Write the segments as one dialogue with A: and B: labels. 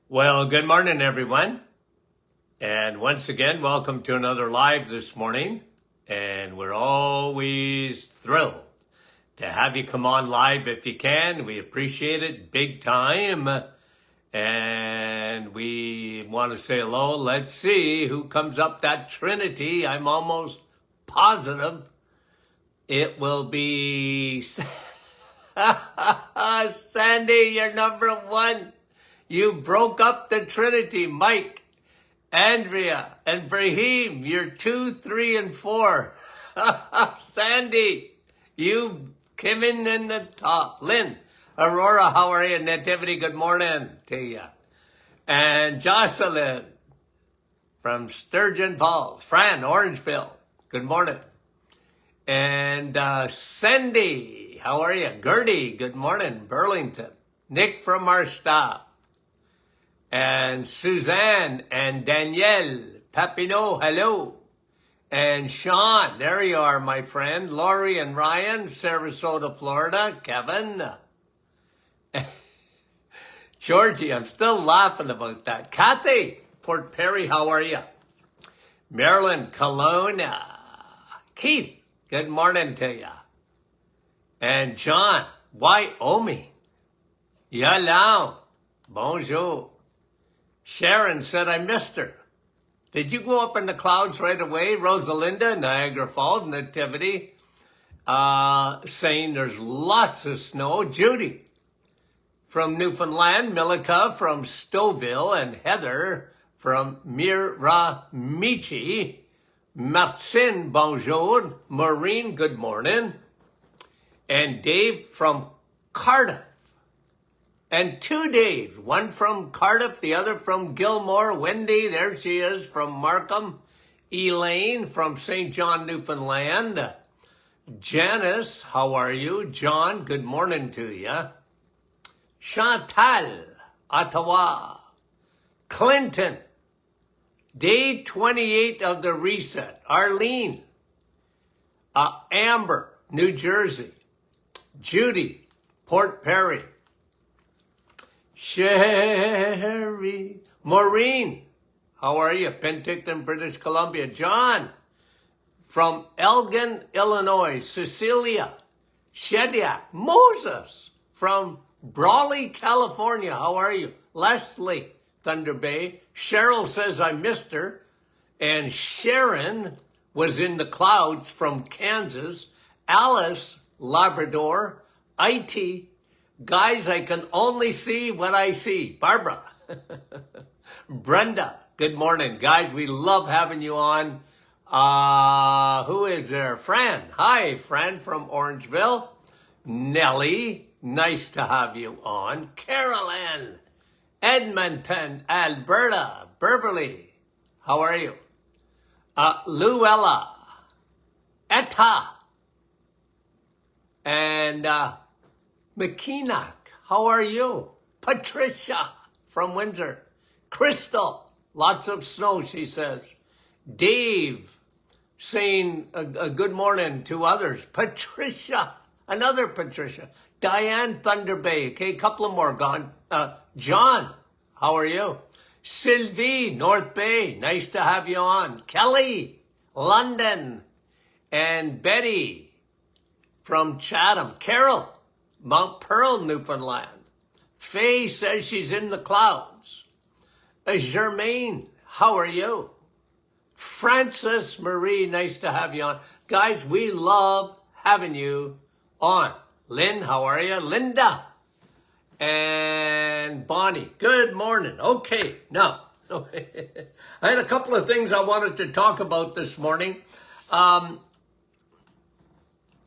A: Well, good morning, everyone. And once again, welcome to another live this morning. And we're always thrilled to have you come on live if you can. We appreciate it big time. And we want to say hello. Let's see who comes up that Trinity. I'm almost positive it will be Sandy, you're number one. You broke up the Trinity. Mike, Andrea, and Brahim, you're 2, 3, and 4. Sandy, you came in the top. Lynn, Aurora, how are you? Nativity, good morning to you. And Jocelyn from Sturgeon Falls. Fran, Orangeville, good morning. And Sandy, how are you? Gertie, good morning. Burlington. Nick from our staff. And Suzanne and Danielle, Papineau, hello. And Sean, there you are, my friend. Lori and Ryan, Sarasota, Florida. Kevin. Georgie, I'm still laughing about that. Kathy, Port Perry, how are you? Marilyn, Kelowna. Keith, good morning to you. And John, Wyoming. Yalau, bonjour. Sharon said I missed her. Did you go up in the clouds right away? Rosalinda, Niagara Falls, Nativity, saying there's lots of snow. Judy from Newfoundland, Milika from Stouffville, and Heather from Miramichi. Marcin, bonjour. Maureen, good morning. And Dave from Cardiff. And 2 Daves, one from Cardiff, the other from Gilmore. Wendy, there she is, from Markham. Elaine from St. John, Newfoundland. Janice, how are you? John, good morning to you. Chantal, Ottawa. Clinton, day 28 of the reset. Arlene, Amber, New Jersey. Judy, Port Perry. Sherry. Maureen, how are you? Penticton, British Columbia. John, from Elgin, Illinois. Cecilia. Shediak. Moses, from Brawley, California. How are you? Leslie, Thunder Bay. Cheryl says I missed her. And Sharon was in the clouds from Kansas. Alice, Labrador. IT, guys, I can only see what I see. Barbara. Brenda, good morning. Guys, we love having you on. Who is there? Fran. Hi, Fran from Orangeville. Nellie, nice to have you on. Carolyn, Edmonton, Alberta. Beverly, how are you? Luella, Etta, and McKeenock, how are you? Patricia from Windsor. Crystal, lots of snow, she says. Dave, saying a good morning to others. Patricia, another Patricia. Diane, Thunder Bay. Okay, a couple of more gone. John, how are you? Sylvie, North Bay, nice to have you on. Kelly, London. And Betty from Chatham. Carol, Mount Pearl, Newfoundland. Faye says she's in the clouds. Germaine, how are you? Frances Marie, nice to have you on. Guys, we love having you on. Lynn, how are you? Linda and Bonnie, good morning. Okay, now, I had a couple of things I wanted to talk about this morning.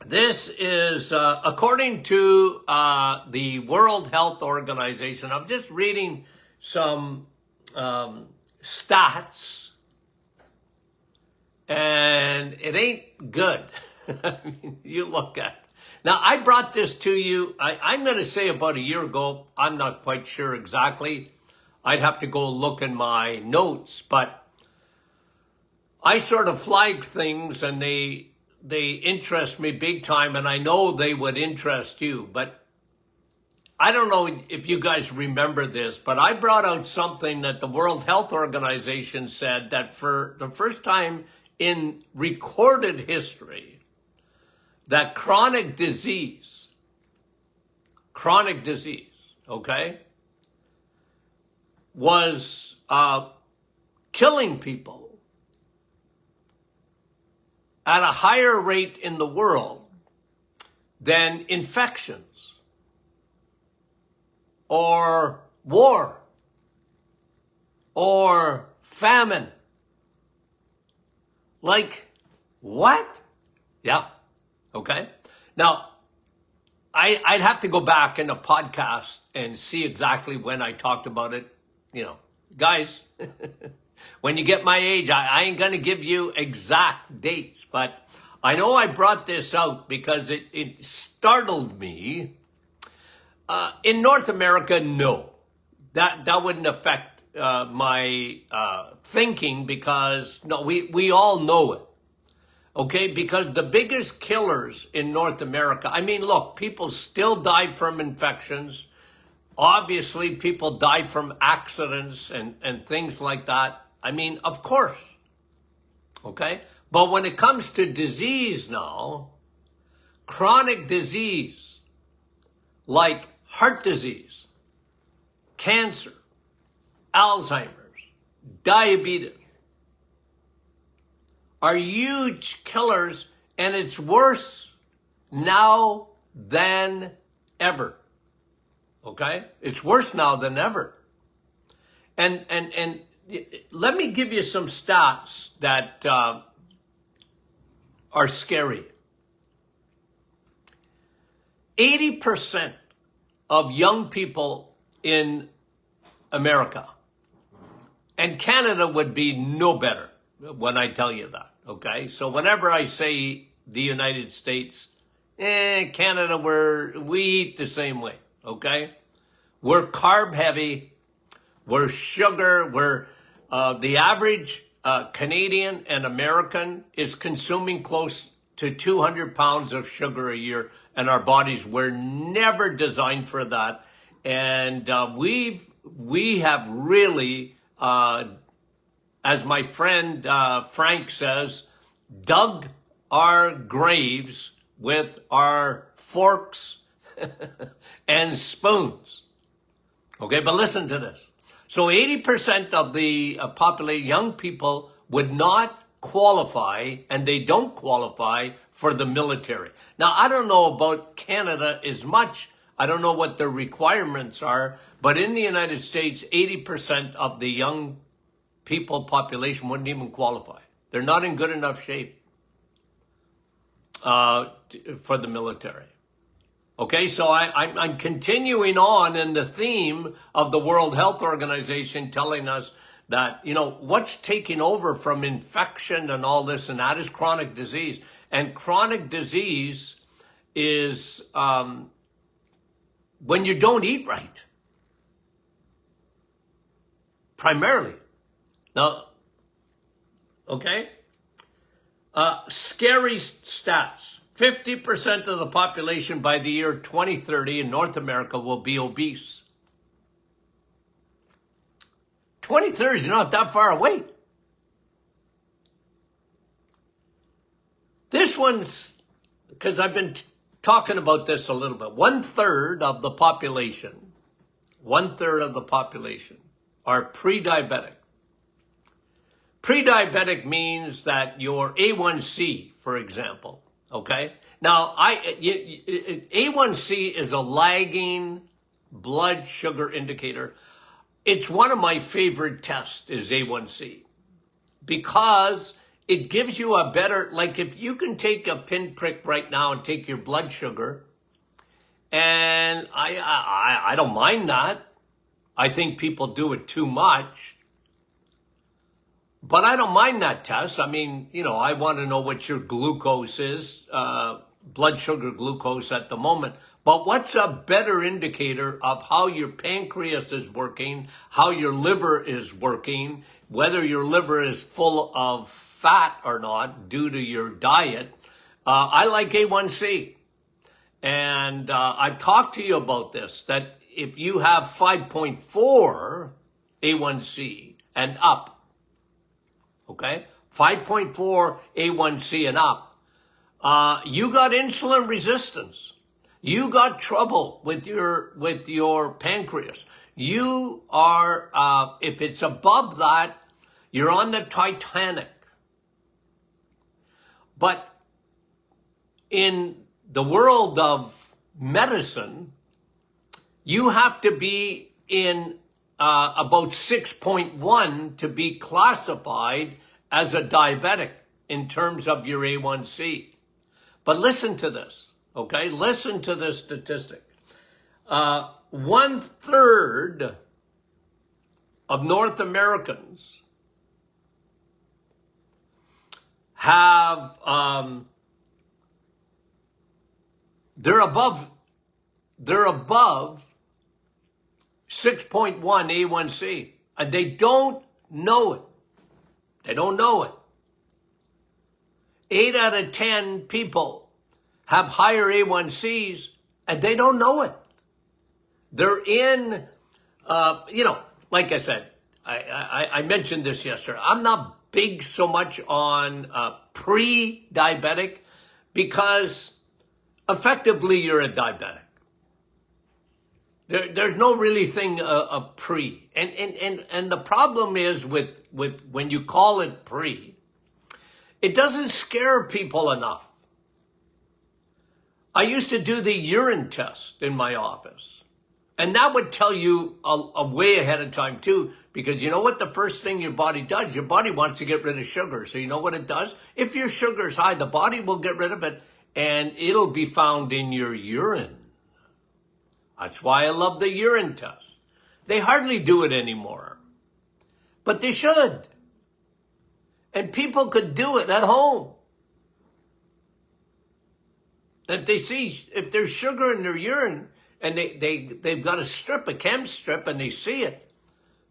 A: This is, according to the World Health Organization, I'm just reading some stats, and it ain't good. I mean, you look at it. Now, I brought this to you, I'm going to say about a year ago. I'm not quite sure exactly. I'd have to go look in my notes, but I sort of flag things, and they interest me big time, and I know they would interest you. But I don't know if you guys remember this, but I brought out something that the World Health Organization said that for the first time in recorded history, that chronic disease, okay, was killing people at a higher rate in the world than infections or war or famine. Like, what? Yeah. Okay. Now, I'd have to go back in a podcast and see exactly when I talked about it. You know, guys, when you get my age, I ain't going to give you exact dates, but I know I brought this out because it startled me. In North America, no, that wouldn't affect my thinking because no, we all know it. Okay, because the biggest killers in North America, I mean, look, people still die from infections. Obviously, people die from accidents and things like that. I mean, of course. Okay, but when it comes to disease now, chronic disease like heart disease, cancer, Alzheimer's, diabetes, are huge killers, and it's worse now than ever. Okay? It's worse now than ever. And let me give you some stats that are scary. 80% of young people in America, and Canada would be no better when I tell you that, okay? So whenever I say the United States, Canada, we eat the same way, okay? We're carb heavy, we're sugar, the average Canadian and American is consuming close to 200 pounds of sugar a year, and our bodies were never designed for that. And we have really, as my friend Frank says, dug our graves with our forks and spoons. Okay, but listen to this. So 80% of the population, young people, would not qualify, and they don't qualify for the military. Now, I don't know about Canada as much. I don't know what the requirements are, but in the United States, 80% of the young people population wouldn't even qualify. They're not in good enough shape for the military. Okay, so I'm continuing on in the theme of the World Health Organization telling us that, you know, what's taking over from infection and all this, and that is chronic disease. And chronic disease is when you don't eat right, primarily. Now, okay, scary stats. 50% of the population by the year 2030 in North America will be obese. 2030 is not that far away. This one's, because I've been talking about this a little bit, 1/3 of the population, 1/3 of the population are pre-diabetic. Pre-diabetic means that your A1C, for example, okay? Now, A1C is a lagging blood sugar indicator. It's one of my favorite tests is A1C because it gives you a better, like if you can take a pinprick right now and take your blood sugar, and I don't mind that. I think people do it too much. But I don't mind that test. I mean, you know, I want to know what your glucose is, blood sugar glucose at the moment. But what's a better indicator of how your pancreas is working, how your liver is working, whether your liver is full of fat or not due to your diet? I like A1C. And I've talked to you about this, that if you have 5.4 A1C and up, okay, 5.4 A1C and up, you got insulin resistance. You got trouble with your pancreas. You are, if it's above that, you're on the Titanic. But in the world of medicine, you have to be in about 6.1 to be classified as a diabetic in terms of your A1C. But listen to this, okay? Listen to this statistic. 1/3 of North Americans have, they're above 6.1 A1C, and they don't know it. They don't know it. 8 out of 10 people have higher A1Cs, and they don't know it. They're in, like I said, I mentioned this yesterday. I'm not big so much on pre-diabetic because effectively you're a diabetic. There's no really thing of pre. And the problem is with when you call it pre, it doesn't scare people enough. I used to do the urine test in my office. And that would tell you a way ahead of time too, because you know what the first thing your body does? Your body wants to get rid of sugar. So you know what it does? If your sugar is high, the body will get rid of it and it'll be found in your urine. That's why I love the urine test. They hardly do it anymore, but they should. And people could do it at home. If they see, if there's sugar in their urine and they've got a chem strip and they see it,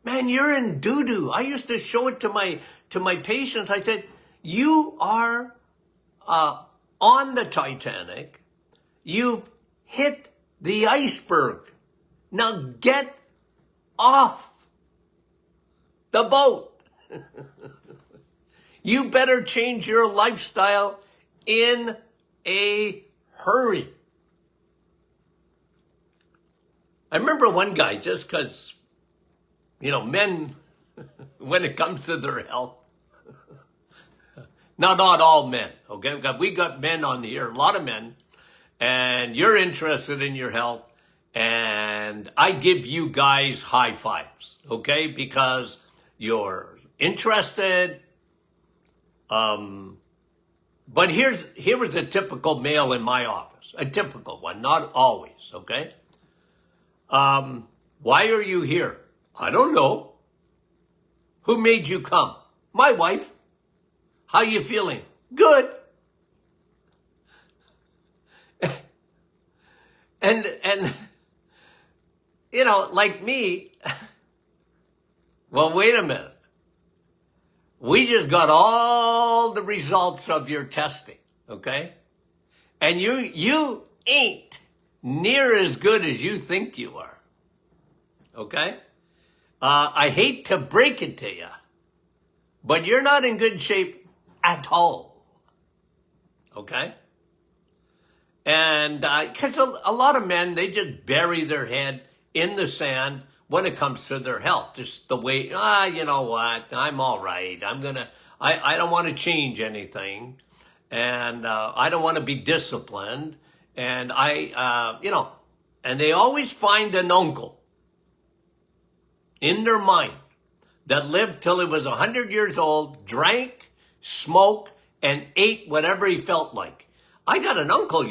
A: man, you're in doo-doo. I used to show it to my patients. I said, you are on the Titanic. You've hit the iceberg. Now get off the boat. You better change your lifestyle in a hurry. I remember one guy, just because, men, when it comes to their health, not all men, okay? We got men on here, a lot of men, and you're interested in your health, and I give you guys high fives, okay? Because you're interested. But here was a typical male in my office, a typical one, not always, okay? Why are you here? I don't know. Who made you come? My wife. How you feeling? Good. And like me, well, wait a minute. We just got all the results of your testing, okay? And you ain't near as good as you think you are, okay? I hate to break it to you, but you're not in good shape at all, okay? And because a lot of men, they just bury their head in the sand when it comes to their health. Just the way, you know what, I'm all right. I don't want to change anything. And I don't want to be disciplined. And and they always find an uncle in their mind that lived till he was 100 years old, drank, smoked, and ate whatever he felt like. I got an uncle,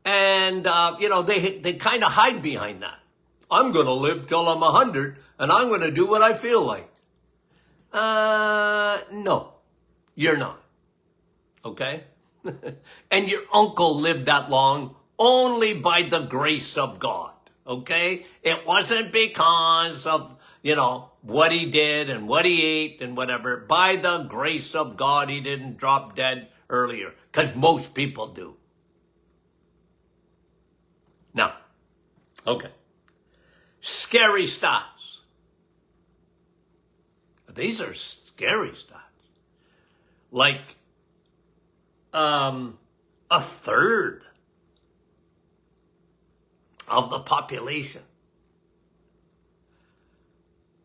A: And, they kind of hide behind that. I'm going to live till I'm 100 and I'm going to do what I feel like. No, you're not. Okay? And your uncle lived that long only by the grace of God. Okay? It wasn't because of, what he did and what he ate and whatever. By the grace of God, he didn't drop dead earlier, because most people do. Now, okay. Scary stats. These are scary stats. Like a third of the population,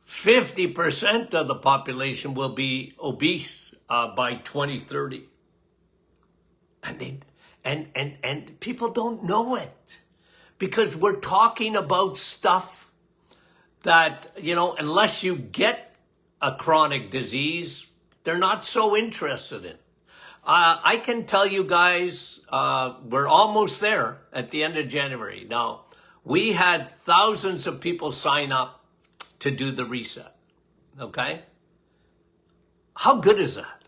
A: 50% of the population will be obese by 2030. And people don't know it because we're talking about stuff that, unless you get a chronic disease, they're not so interested in. I can tell you guys, we're almost there at the end of January. Now, we had thousands of people sign up to do the reset. Okay? How good is that?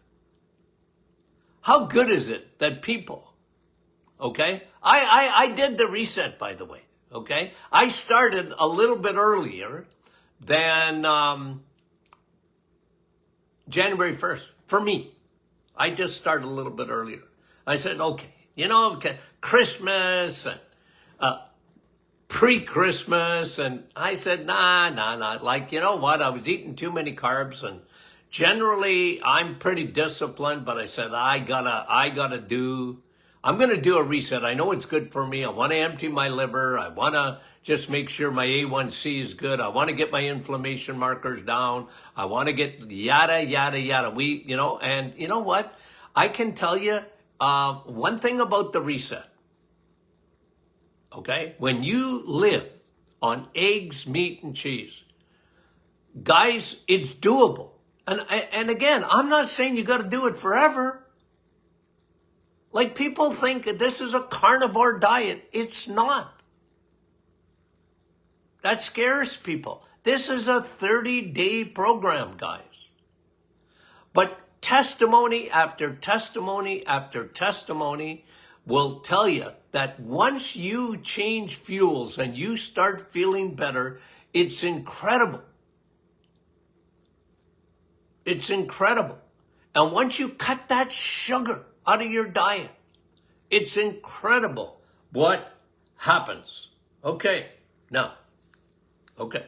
A: How good is it that people, okay? I did the reset, by the way, okay? I started a little bit earlier than January 1st, for me. I just started a little bit earlier. I said, okay, Christmas and pre-Christmas. And I said, nah. Like, you know what? I was eating too many carbs, and generally I'm pretty disciplined, but I said, I'm going to do a reset. I know it's good for me. I want to empty my liver. I want to just make sure my A1C is good. I want to get my inflammation markers down. I want to get yada, yada, yada. And you know what? I can tell you one thing about the reset. Okay? When you live on eggs, meat, and cheese, guys, it's doable. And again, I'm not saying you got to do it forever. Like, people think this is a carnivore diet. It's not. That scares people. This is a 30-day program, guys. But testimony after testimony after testimony will tell you that once you change fuels and you start feeling better, it's incredible. It's incredible. And once you cut that sugar out of your diet, it's incredible what happens. Okay, now, okay.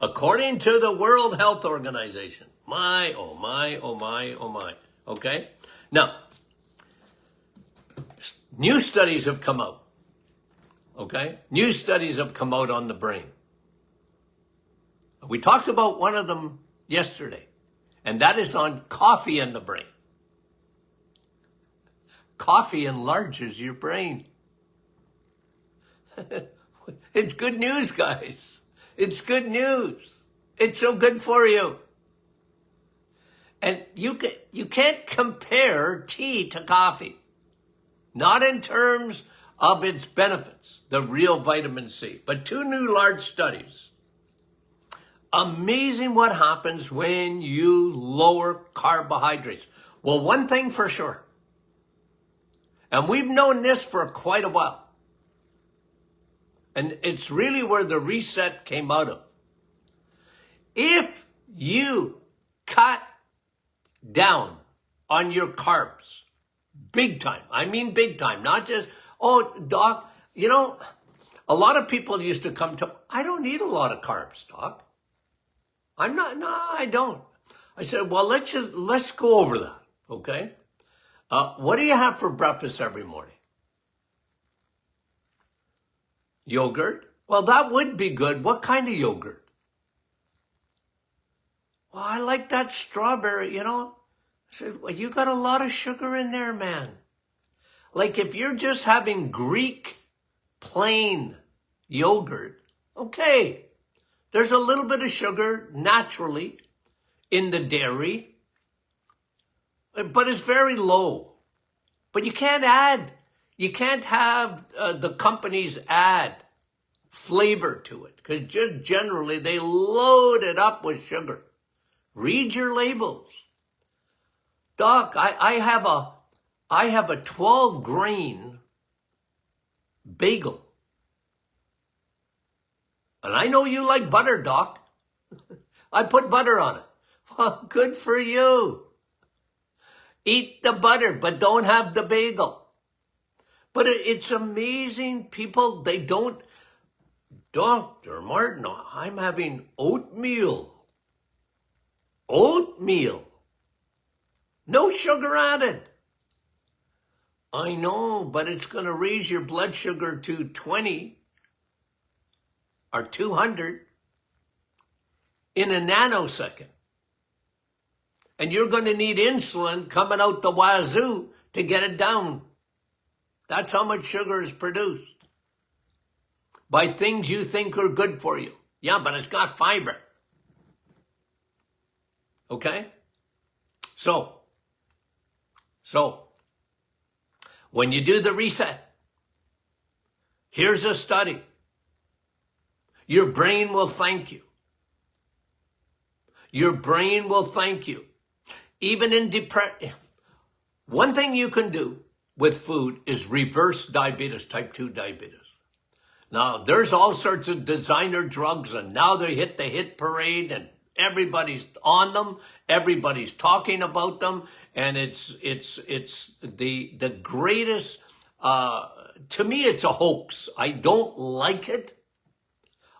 A: According to the World Health Organization, oh my. Okay, now, new studies have come out. Okay, new studies have come out on the brain. We talked about one of them yesterday, and that is on coffee and the brain. Coffee enlarges your brain. It's good news, guys. It's good news. It's so good for you. And you can't compare tea to coffee. Not in terms of its benefits, the real vitamin C, but two new large studies. Amazing what happens when you lower carbohydrates. Well, one thing for sure, and we've known this for quite a while, and it's really where the reset came out of. If you cut down on your carbs, big time, I mean big time, not just, oh, doc, a lot of people used to come to, I don't eat a lot of carbs, doc. I don't. I said, well, let's go over that, okay? What do you have for breakfast every morning? Yogurt? Well, that would be good. What kind of yogurt? Well, I like that strawberry, I said, well, you got a lot of sugar in there, man. Like, if you're just having Greek plain yogurt, okay. There's a little bit of sugar naturally in the dairy, but it's very low. But you can't have the companies add flavor to it, because just generally they load it up with sugar. Read your labels. Doc, I have a 12-grain bagel. And I know you like butter, Doc. I put butter on it. Well, good for you. Eat the butter, but don't have the bagel. But it's amazing, people, they don't. Dr. Martin, I'm having oatmeal. Oatmeal. No sugar added. I know, but it's going to raise your blood sugar to 20 or 200 in a nanosecond. And you're going to need insulin coming out the wazoo to get it down. That's how much sugar is produced by things you think are good for you. Yeah, but it's got fiber. Okay? So, when you do the reset, here's a study. Your brain will thank you. Your brain will thank you. Even in depression. One thing you can do with food is reverse diabetes, type 2 diabetes. Now, there's all sorts of designer drugs, and now they hit the hit parade, and everybody's on them. Everybody's talking about them, and it's the greatest. To me, it's a hoax. I don't like it.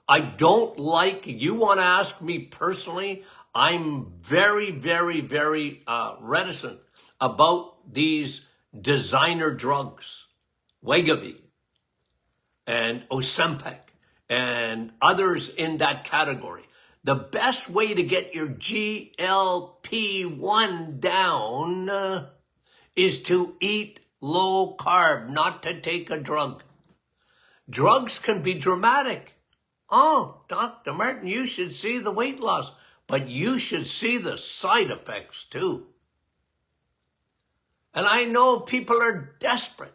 A: I don't like. You want to ask me personally? I'm very, very, very reticent about these designer drugs, Wegovy and Ozempic and others in that category. The best way to get your GLP-1 down is to eat low carb, not to take a drug. Drugs can be dramatic. Oh, Dr. Martin, you should see the weight loss, but you should see the side effects too. And I know people are desperate,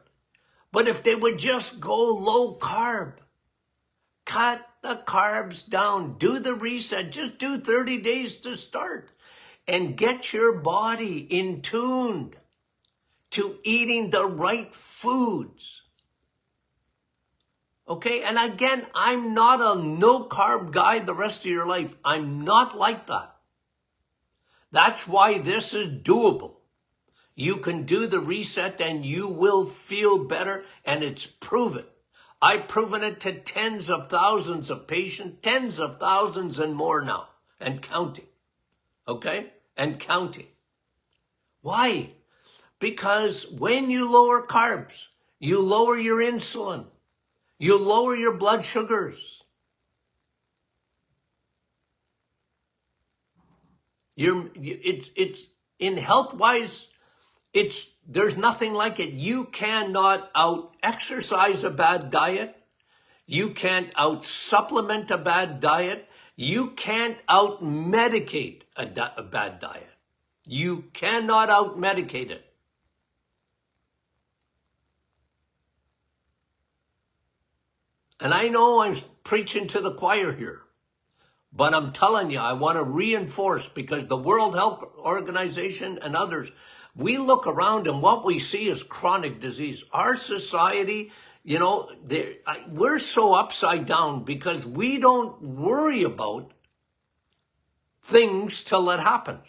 A: but if they would just go low carb, cut the carbs down, do the reset, just do 30 days to start and get your body in tune to eating the right foods. Okay, and again, I'm not a no-carb guy the rest of your life. I'm not like that. That's why this is doable. You can do the reset and you will feel better, and it's proven. I've proven it to tens of thousands of patients, tens of thousands and more now, and counting. Okay, and counting. Why? Because when you lower carbs, you lower your insulin. You lower your blood sugars. It's in health-wise, there's nothing like it. You cannot out-exercise a bad diet. You can't out-supplement a bad diet. You can't out-medicate a bad diet. You cannot out-medicate it. And I know I'm preaching to the choir here, but I'm telling you, I want to reinforce, because the World Health Organization and others, we look around and what we see is chronic disease. Our society, we're so upside down because we don't worry about things till it happens.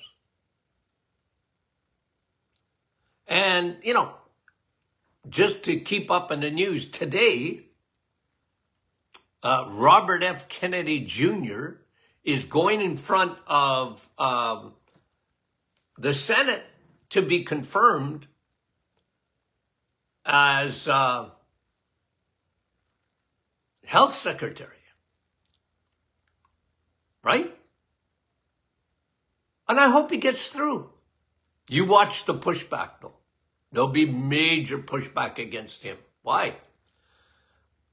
A: And, just to keep up in the news today, Robert F. Kennedy Jr. is going in front of the Senate to be confirmed as health secretary. Right? And I hope he gets through. You watch the pushback, though. There'll be major pushback against him. Why?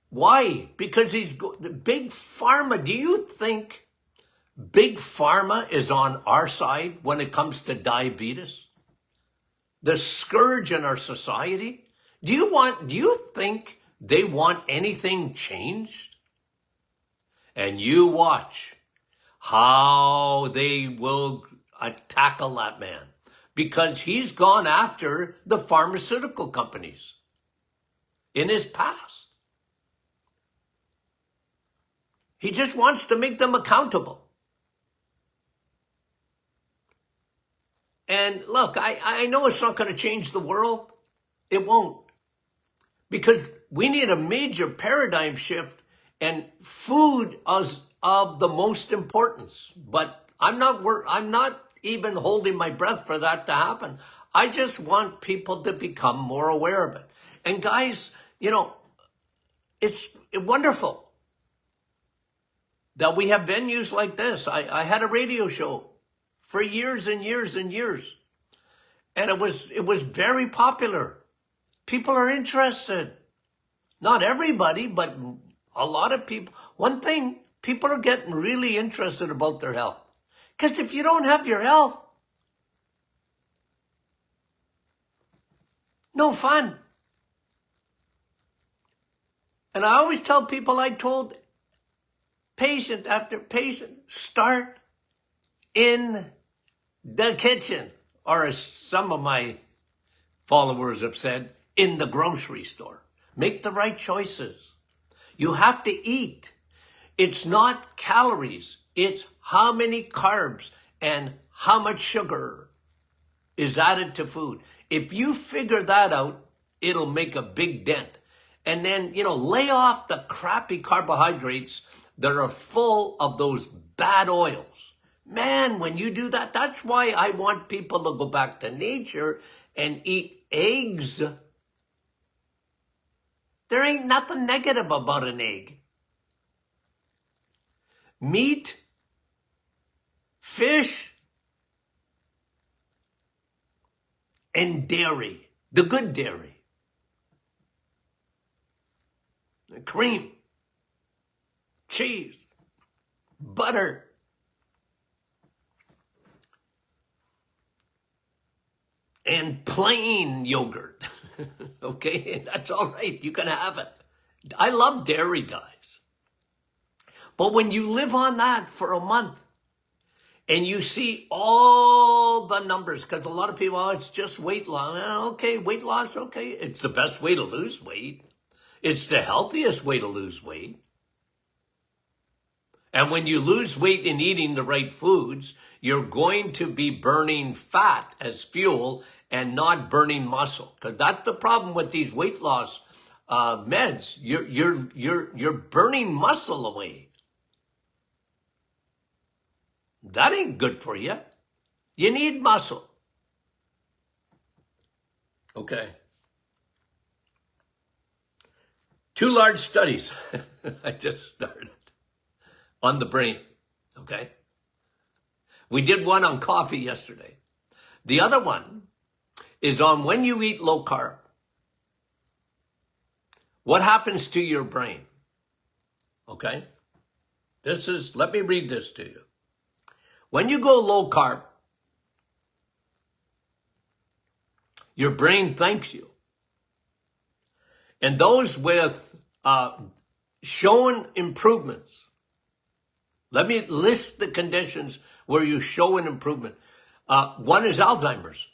A: Why? Because the big pharma. Do you think big pharma is on our side when it comes to diabetes? The scourge in our society? Do you think they want anything changed? And you watch how they will tackle that man, because he's gone after the pharmaceutical companies in his past. He just wants to make them accountable. And And look, I know it's not going to change the world. It won't. Because we need a major paradigm shift, and food is of the most importance. But I'm not even holding my breath for that to happen. I just want people to become more aware of it. And guys, it's wonderful that we have venues like this. I had a radio show for years and years and years, and it was very popular. People are interested. Not everybody, but a lot of people. One thing, people are getting really interested about their health. Because if you don't have your health, no fun. And I always tell people, I told patient after patient, start in the kitchen. Or as some of my followers have said, in the grocery store. Make the right choices. You have to eat. It's not calories. It's how many carbs and how much sugar is added to food. If you figure that out, it'll make a big dent. And then, lay off the crappy carbohydrates that are full of those bad oils. Man, when you do that, that's why I want people to go back to nature and eat eggs. There ain't nothing negative about an egg. Meat, fish, and dairy. The good dairy. Cream, cheese, butter. And plain yogurt. Okay, that's all right. You can have it. I love dairy, guys. But when you live on that for a month and you see all the numbers, because a lot of people, it's just weight loss. Okay, weight loss, okay. It's the best way to lose weight. It's the healthiest way to lose weight. And when you lose weight in eating the right foods, you're going to be burning fat as fuel and not burning muscle. Because that's the problem with these weight loss meds. You're burning muscle away. That ain't good for you. You need muscle. Okay. 2 large studies I just started on the brain. Okay. We did one on coffee yesterday. The other one is on when you eat low carb. What happens to your brain? Okay? Let me read this to you. When you go low carb, your brain thanks you. And those with shown improvements, let me list the conditions where you show an improvement. One is Alzheimer's.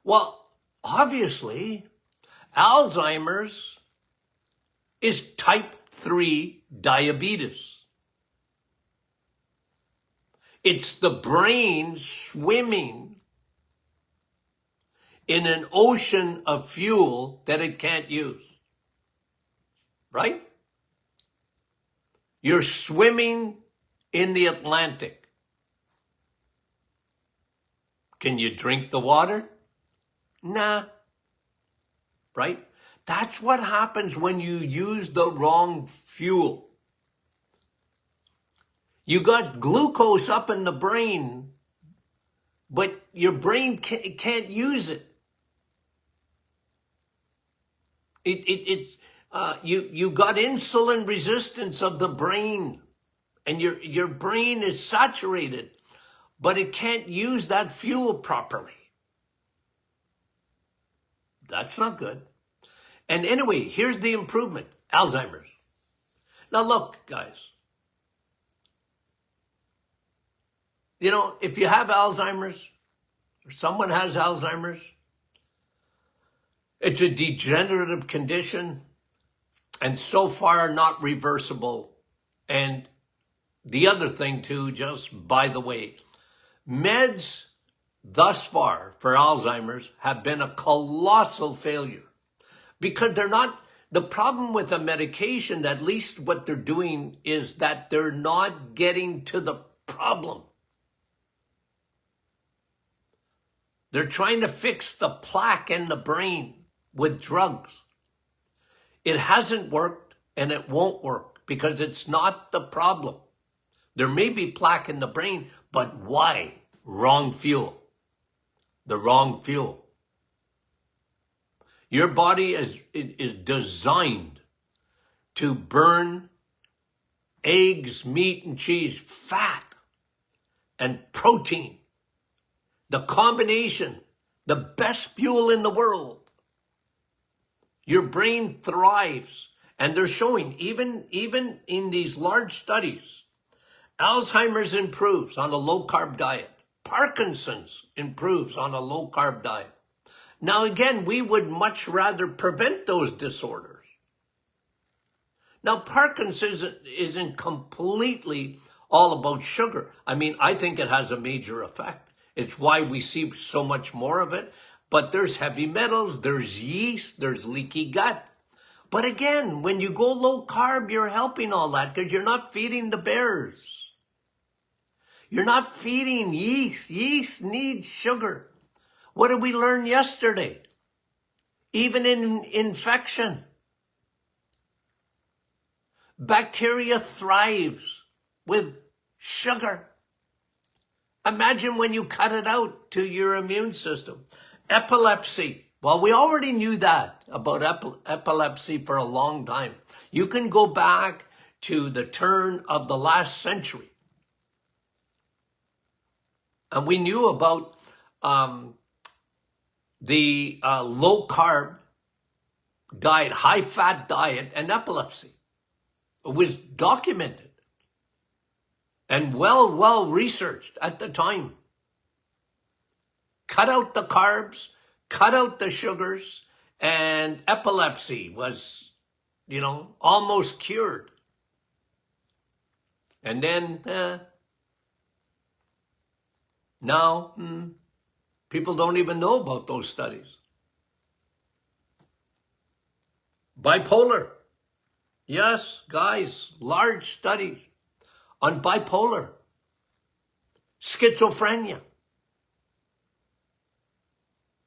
A: Well, obviously, Alzheimer's is type 3 diabetes. It's the brain swimming in an ocean of fuel that it can't use. Right? You're swimming in the Atlantic. Can you drink the water? Nah. Right? That's what happens when you use the wrong fuel. You got glucose up in the brain, but your brain can't use it. You got insulin resistance of the brain, and your brain is saturated, but it can't use that fuel properly. That's not good. And anyway, here's the improvement. Alzheimer's. Now look, guys. If you have Alzheimer's, or someone has Alzheimer's, it's a degenerative condition and so far not reversible. And the other thing too, just by the way, meds thus far for Alzheimer's have been a colossal failure because they're not, the problem with a medication, at least what they're doing is that they're not getting to the problem. They're trying to fix the plaque in the brain with drugs. It hasn't worked and it won't work because it's not the problem. There may be plaque in the brain, but why? Wrong fuel. The wrong fuel. Your body is designed to burn eggs, meat, and cheese, fat, and protein. The combination, the best fuel in the world. Your brain thrives. And they're showing, even in these large studies, Alzheimer's improves on a low-carb diet. Parkinson's improves on a low-carb diet. Now, again, we would much rather prevent those disorders. Now, Parkinson's isn't completely all about sugar. I mean, I think it has a major effect. It's why we see so much more of it. But there's heavy metals, there's yeast, there's leaky gut. But again, when you go low carb, you're helping all that because you're not feeding the bears. You're not feeding yeast. Yeast needs sugar. What did we learn yesterday? Even in infection, bacteria thrives with sugar. Imagine when you cut it out to your immune system. Epilepsy. Well, we already knew that about epilepsy for a long time. You can go back to the turn of the last century. And we knew about the low-carb diet, high-fat diet, and epilepsy. It was documented and well researched at the time. Cut out the carbs, cut out the sugars, and epilepsy was, almost cured. And then, now, people don't even know about those studies. Bipolar. Yes, guys, large studies on bipolar, schizophrenia.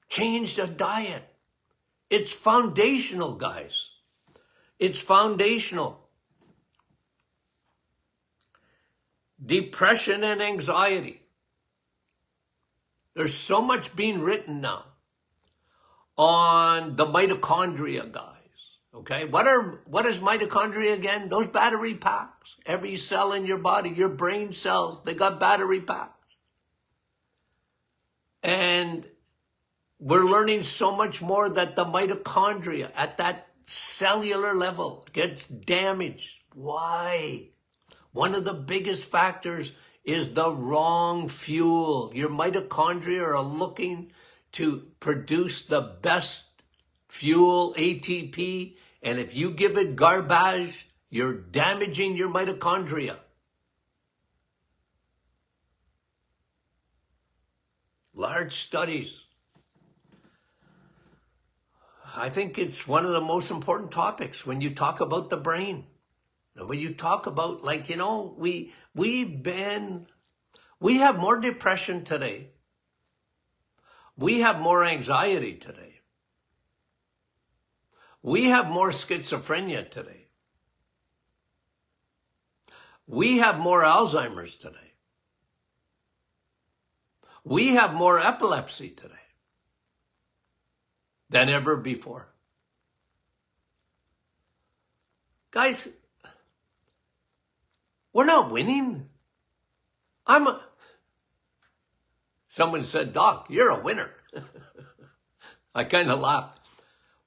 A: Change the diet. It's foundational, guys. It's foundational. Depression and anxiety. There's so much being written now on the mitochondria, guys. Okay, what is mitochondria again? Those battery packs. Every cell in your body, your brain cells, they got battery packs. And we're learning so much more that the mitochondria at that cellular level gets damaged. Why? One of the biggest factors is the wrong fuel. Your mitochondria are looking to produce the best fuel, ATP, and if you give it garbage, you're damaging your mitochondria. Large studies. I think it's one of the most important topics when you talk about the brain. And when you talk about, we have more depression today. We have more anxiety today. We have more schizophrenia today. We have more Alzheimer's today. We have more epilepsy today than ever before. Guys, we're not winning. Someone said, Doc, you're a winner. I kind of laughed.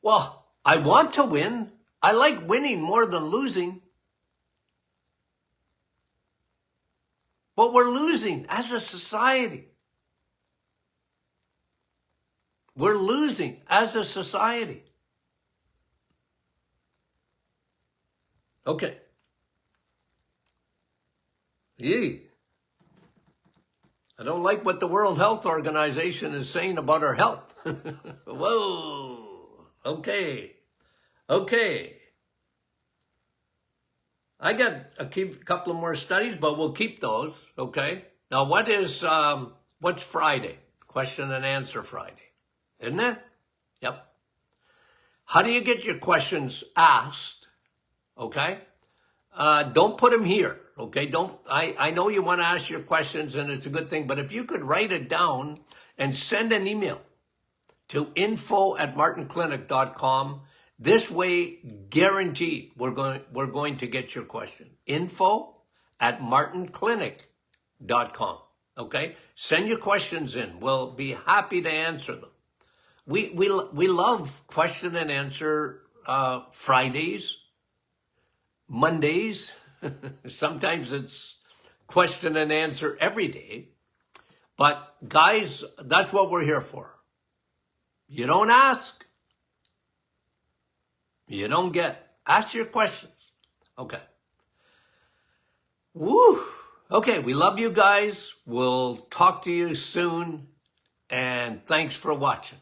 A: Well, I want to win. I like winning more than losing. But we're losing as a society. We're losing as a society. Okay. Yee. I don't like what the World Health Organization is saying about our health. Whoa. Okay. I got a couple of more studies, but we'll keep those. Okay. Now, what's Friday? Question and answer Friday. Isn't it? Yep. How do you get your questions asked? Okay. Don't put them here. Okay. I know you want to ask your questions and it's a good thing, but if you could write it down and send an email to info@martinclinic.com. This way, guaranteed, we're going to get your question. info@martinclinic.com. Okay? Send your questions in. We'll be happy to answer them. We love question and answer Fridays, Mondays. Sometimes it's question and answer every day. But guys, that's what we're here for. You don't ask, you don't get. Ask your questions. Okay. Woo. Okay, we love you guys. We'll talk to you soon. And thanks for watching.